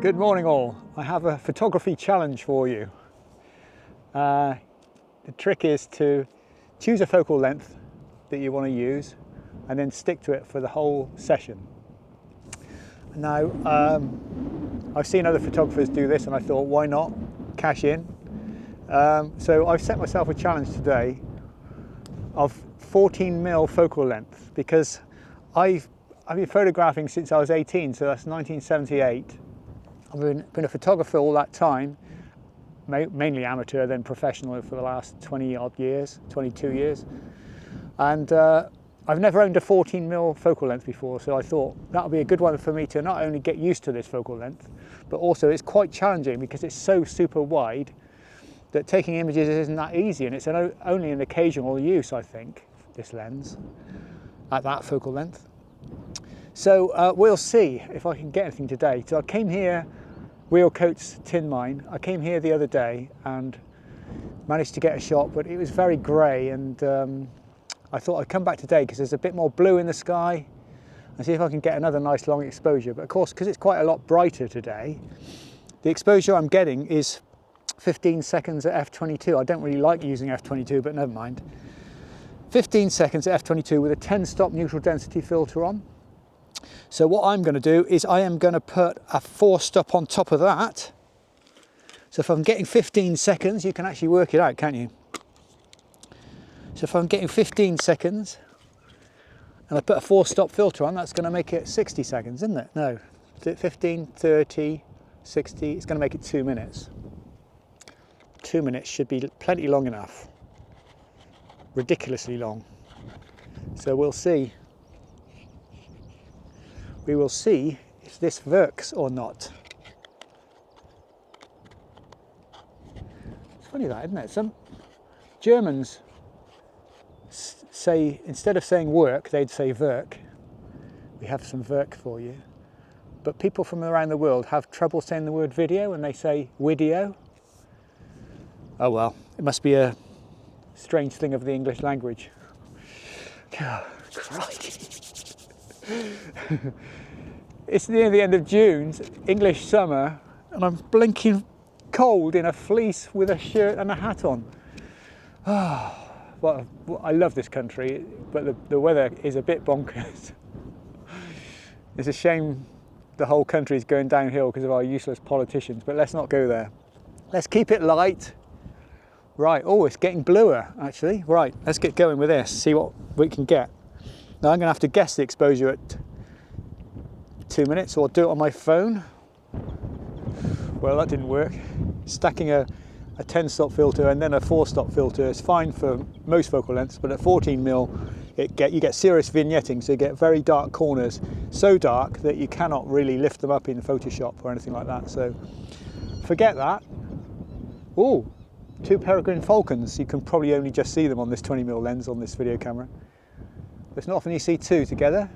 Good morning all. I have a photography challenge for you. The trick is to choose a focal length that you want to use and then stick to it for the whole session. Now, I've seen other photographers do this and I thought, why not cash in? So I've set myself a challenge today of 14mm focal length because I've been photographing since I was 18, so that's 1978. I've been a photographer all that time, mainly amateur, then professional for the last 20 odd years, 22 years. And I've never owned a 14mm focal length before, so I thought that would be a good one for me to not only get used to this focal length, but also it's quite challenging because it's so super wide that taking images isn't that easy, and it's only an occasional use, I think, this lens at that focal length. So we'll see if I can get anything today. So I came here, Wheel Coats Tin Mine. I came here the other day and managed to get a shot, but it was very grey, and I thought I'd come back today because there's a bit more blue in the sky and see if I can get another nice long exposure. But of course, because it's quite a lot brighter today, the exposure I'm getting is 15 seconds at f/22. I don't really like using f/22, but never mind. 15 seconds at f/22 with a 10-stop neutral density filter on. So what I'm going to do is I am going to put a 4-stop on top of that. So if I'm getting 15 seconds, you can actually work it out, can't you? So if I'm getting 15 seconds and I put a 4-stop filter on, that's going to make it 60 seconds, isn't it? No, 15, 30, 60, it's going to make it 2 minutes. 2 minutes should be plenty long enough. Ridiculously long. So we'll see. We will see if this works or not. It's funny that, isn't it? Some Germans say, instead of saying work, they'd say werk. We have some work for you. But people from around the world have trouble saying the word video and they say video. Oh well, it must be a strange thing of the English language. Oh, crikey. It's near the end of June, English summer, and I'm blinking cold in a fleece with a shirt and a hat on. Oh, well, I love this country, but the weather is a bit bonkers. It's a shame the whole country is going downhill because of our useless politicians, but let's not go there. Let's keep it light. Right, oh, it's getting bluer, actually. Right, let's get going with this, see what we can get. Now I'm going to have to guess the exposure at 2 minutes, or do it on my phone. Well, that didn't work. Stacking a 10-stop filter and then a 4-stop filter is fine for most focal lengths, but at 14mm you get serious vignetting, so you get very dark corners, so dark that you cannot really lift them up in Photoshop or anything like that, so forget that. Oh, 2 peregrine falcons. You can probably only just see them on this 20mm lens on this video camera. It's not often you see 2 together.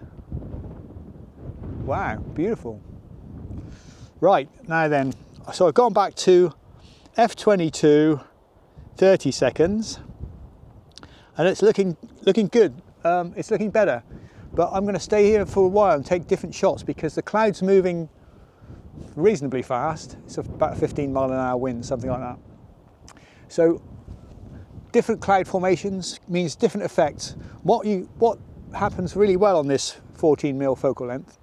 Wow, beautiful. Right, now then, so I've gone back to f/22, 30 seconds, and it's looking good. It's looking better, but I'm going to stay here for a while and take different shots because the cloud's moving reasonably fast. It's about 15 mile an hour wind, something like that. So different cloud formations means different effects. What happens really well on this 14mm focal length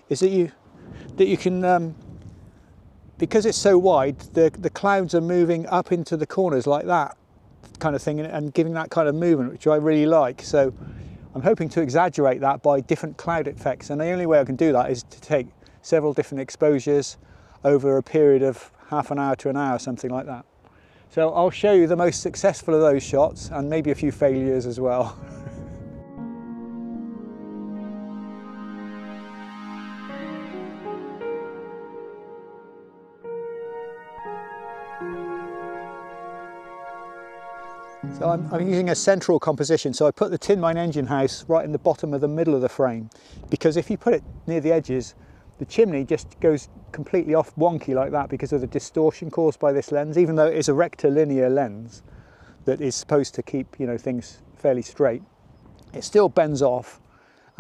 is that you can, because it's so wide, the clouds are moving up into the corners like that kind of thing and giving that kind of movement, which I really like. So I'm hoping to exaggerate that by different cloud effects, and the only way I can do that is to take several different exposures over a period of half an hour to an hour, something like that. So I'll show you the most successful of those shots and maybe a few failures as well. So I'm using a central composition, so I put the tin mine engine house right in the bottom of the middle of the frame, because if you put it near the edges, the chimney just goes completely off wonky like that because of the distortion caused by this lens. Even though it's a rectilinear lens that is supposed to keep, you know, things fairly straight, it still bends off,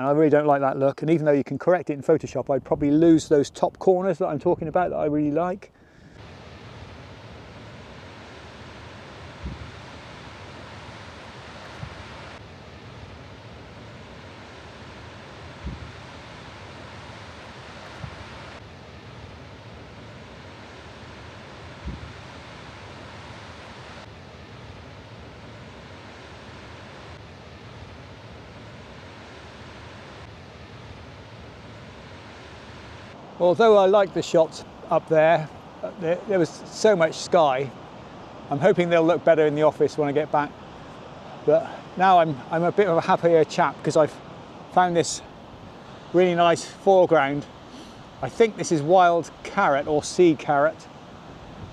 and I really don't like that look. And even though you can correct it in Photoshop, I'd probably lose those top corners that I'm talking about that I really like. Although I like the shots up there, there was so much sky. I'm hoping they'll look better in the office when I get back. But now I'm a bit of a happier chap because I've found this really nice foreground. I think this is wild carrot or sea carrot.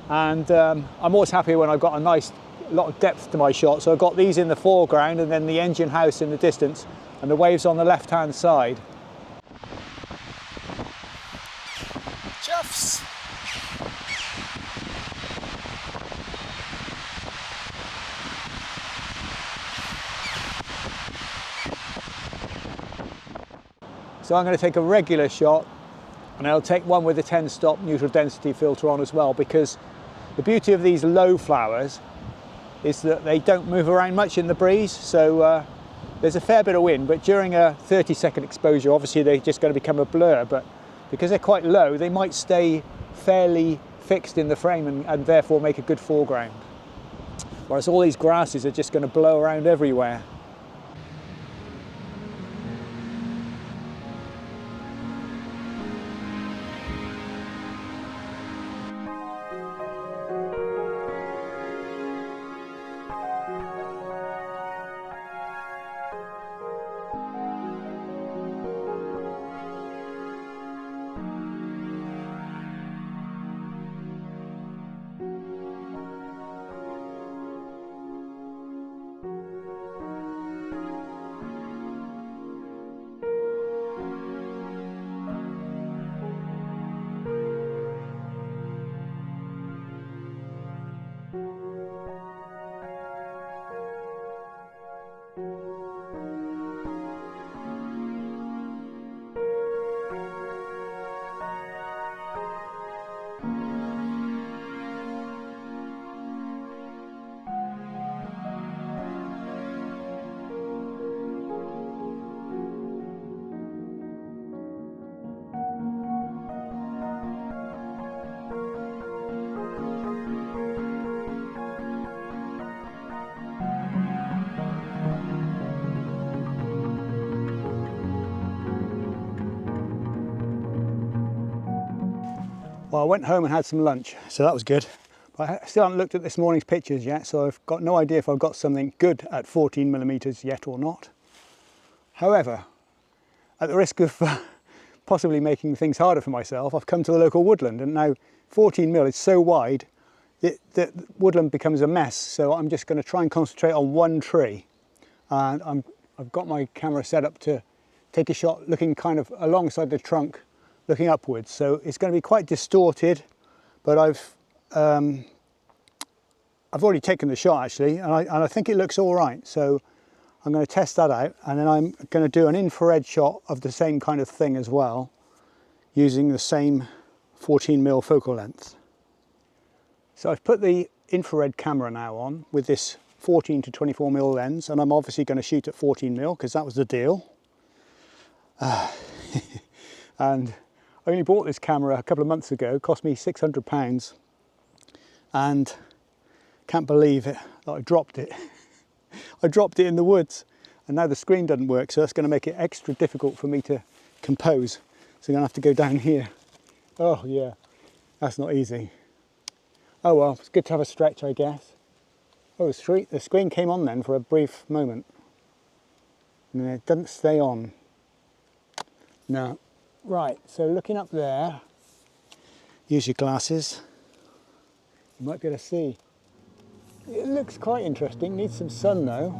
And I'm always happy when I've got a nice lot of depth to my shot. So I've got these in the foreground and then the engine house in the distance and the waves on the left-hand side. Chuffs! So I'm going to take a regular shot, and I'll take one with a 10-stop neutral density filter on as well, because the beauty of these low flowers is that they don't move around much in the breeze. So there's a fair bit of wind, but during a 30-second exposure, obviously they're just going to become a blur. But because they're quite low, they might stay fairly fixed in the frame and therefore make a good foreground. Whereas all these grasses are just going to blow around everywhere. Well, I went home and had some lunch, so that was good. But I still haven't looked at this morning's pictures yet, so I've got no idea if I've got something good at 14mm yet or not. However, at the risk of possibly making things harder for myself, I've come to the local woodland, and now 14mm is so wide that woodland becomes a mess. So I'm just going to try and concentrate on one tree. And I've got my camera set up to take a shot looking kind of alongside the trunk, looking upwards. So it's going to be quite distorted, but I've already taken the shot actually, and I think it looks all right. So I'm going to test that out, and then I'm going to do an infrared shot of the same kind of thing as well, using the same 14mm focal length. So I've put the infrared camera now on with this 14 to 24mm lens, and I'm obviously going to shoot at 14mm because that was the deal. And I only bought this camera a couple of months ago, it cost me £600, and can't believe it that I dropped it. I dropped it in the woods, and now the screen doesn't work, so that's going to make it extra difficult for me to compose. So I'm going to have to go down here. Oh yeah, that's not easy. Oh well, it's good to have a stretch, I guess. Oh, the screen came on then for a brief moment, and then it doesn't stay on. No. Right, so looking up there, use your glasses, you might be able to see. It looks quite interesting, needs some sun though.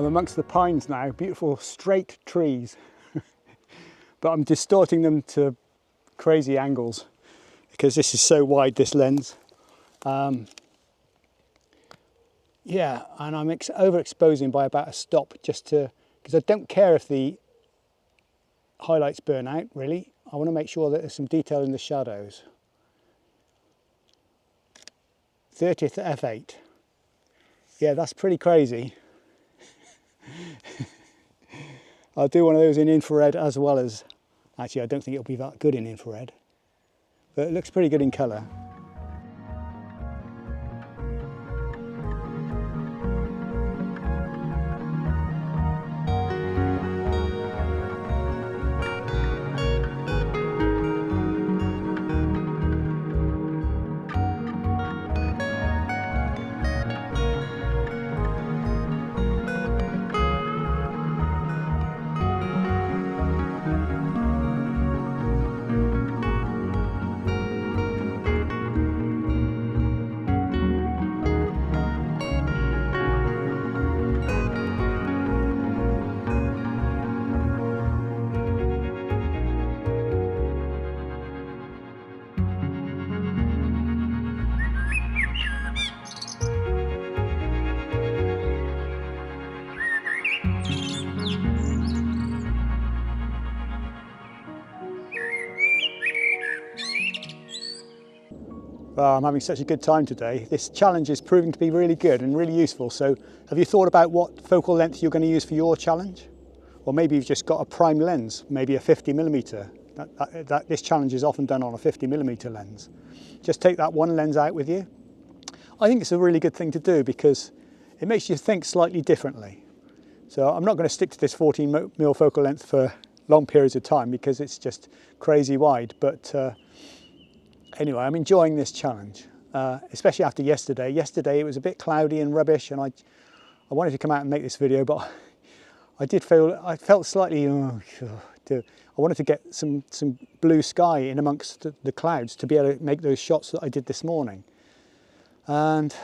amongst the pines now, beautiful straight trees, but I'm distorting them to crazy angles because this is so wide, this lens. Yeah, and I'm overexposing by about a stop just to, because I don't care if the highlights burn out really. I want to make sure that there's some detail in the shadows. 30th f8. Yeah, that's pretty crazy. I'll do one of those in infrared as well as, actually I don't think it'll be that good in infrared, but it looks pretty good in colour. Well, I'm having such a good time today. This challenge is proving to be really good and really useful. So have you thought about what focal length you're going to use for your challenge? Or maybe you've just got a prime lens, maybe a 50mm. This challenge is often done on a 50mm lens. Just take that one lens out with you. I think it's a really good thing to do because it makes you think slightly differently. So I'm not going to stick to this 14mm focal length for long periods of time because it's just crazy wide. But anyway, I'm enjoying this challenge, especially after yesterday. Yesterday it was a bit cloudy and rubbish, and I wanted to come out and make this video, but I felt slightly, I wanted to get some blue sky in amongst the clouds to be able to make those shots that I did this morning. And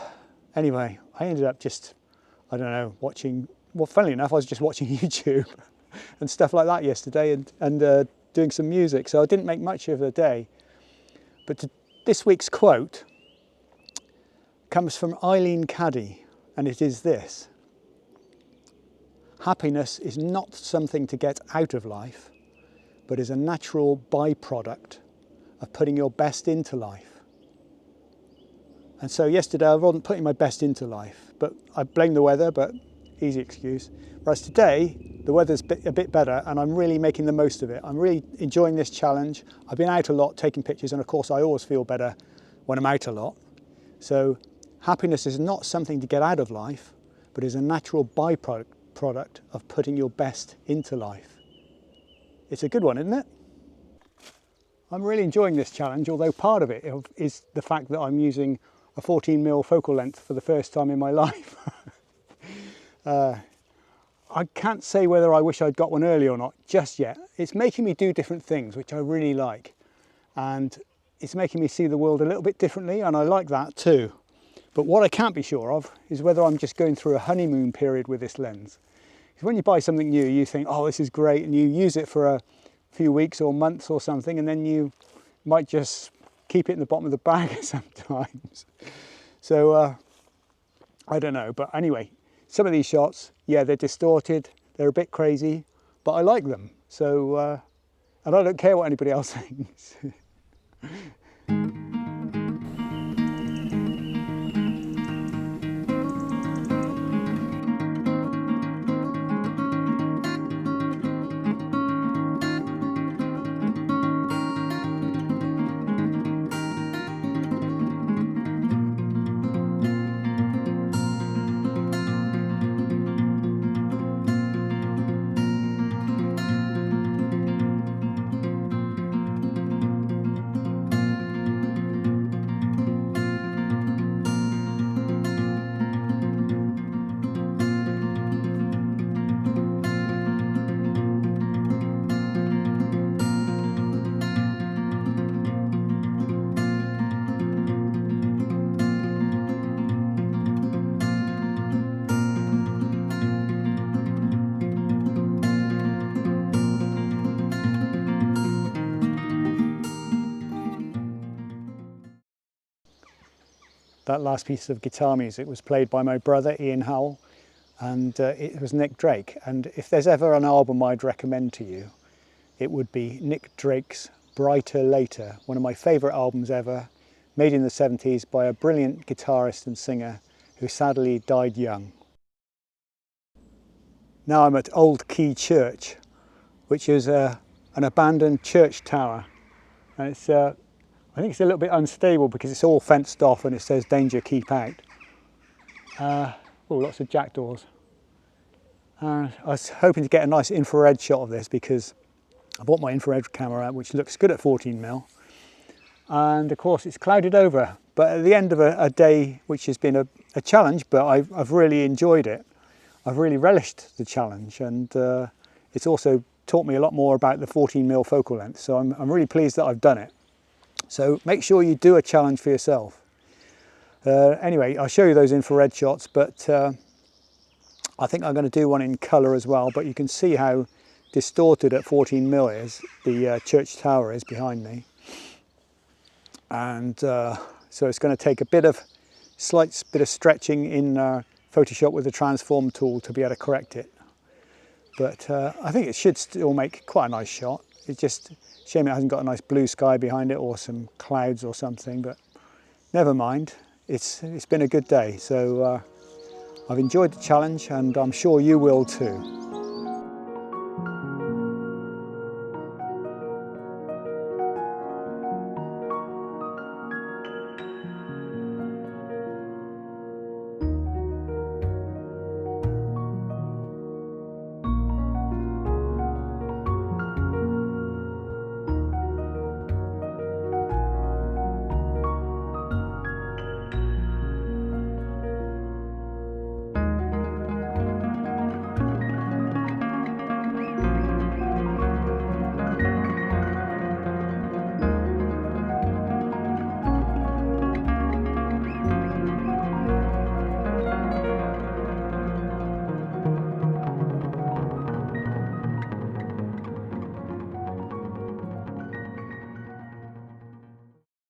anyway, I ended up just, I don't know, watching, well, funnily enough, I was just watching YouTube and stuff like that yesterday and doing some music, so I didn't make much of the day. But this week's quote comes from Eileen Caddy, and it is this: happiness is not something to get out of life, but is a natural byproduct of putting your best into life. And so yesterday I wasn't putting my best into life, but I blame the weather, but easy excuse. Whereas today, the weather's a bit better and I'm really making the most of it. I'm really enjoying this challenge. I've been out a lot taking pictures, and of course I always feel better when I'm out a lot. So happiness is not something to get out of life, but is a natural byproduct of putting your best into life. It's a good one, isn't it? I'm really enjoying this challenge, although part of it is the fact that I'm using a 14mm focal length for the first time in my life. I can't say whether I wish I'd got one early or not just yet. It's making me do different things, which I really like. And it's making me see the world a little bit differently, and I like that too. But what I can't be sure of is whether I'm just going through a honeymoon period with this lens. Because when you buy something new, you think, oh, this is great, and you use it for a few weeks or months or something, and then you might just keep it in the bottom of the bag sometimes. So I don't know, but anyway, some of these shots, yeah, they're distorted, they're a bit crazy, but I like them. So, and I don't care what anybody else thinks. that last piece of guitar music was played by my brother Ian Howell, and it was Nick Drake. And if there's ever an album I'd recommend to you, it would be Nick Drake's Brighter Later, one of my favourite albums ever, made in the 70s by a brilliant guitarist and singer who sadly died young. Now I'm at Old Quay Church, which is an abandoned church tower, and it's I think it's a little bit unstable because it's all fenced off and it says danger, keep out. Oh, lots of jackdaws. I was hoping to get a nice infrared shot of this because I bought my infrared camera out, which looks good at 14mm, and of course it's clouded over. But at the end of a day which has been a challenge, but I've really enjoyed it. I've really relished the challenge, and it's also taught me a lot more about the 14mm focal length, so I'm really pleased that I've done it. So make sure you do a challenge for yourself. Anyway, I'll show you those infrared shots, but I think I'm going to do one in colour as well, but you can see how distorted at 14mm is the church tower is behind me. And so it's going to take a slight bit of stretching in Photoshop with the transform tool to be able to correct it. But I think it should still make quite a nice shot. It's just a shame it hasn't got a nice blue sky behind it or some clouds or something, but never mind. It's been a good day, so I've enjoyed the challenge and I'm sure you will too.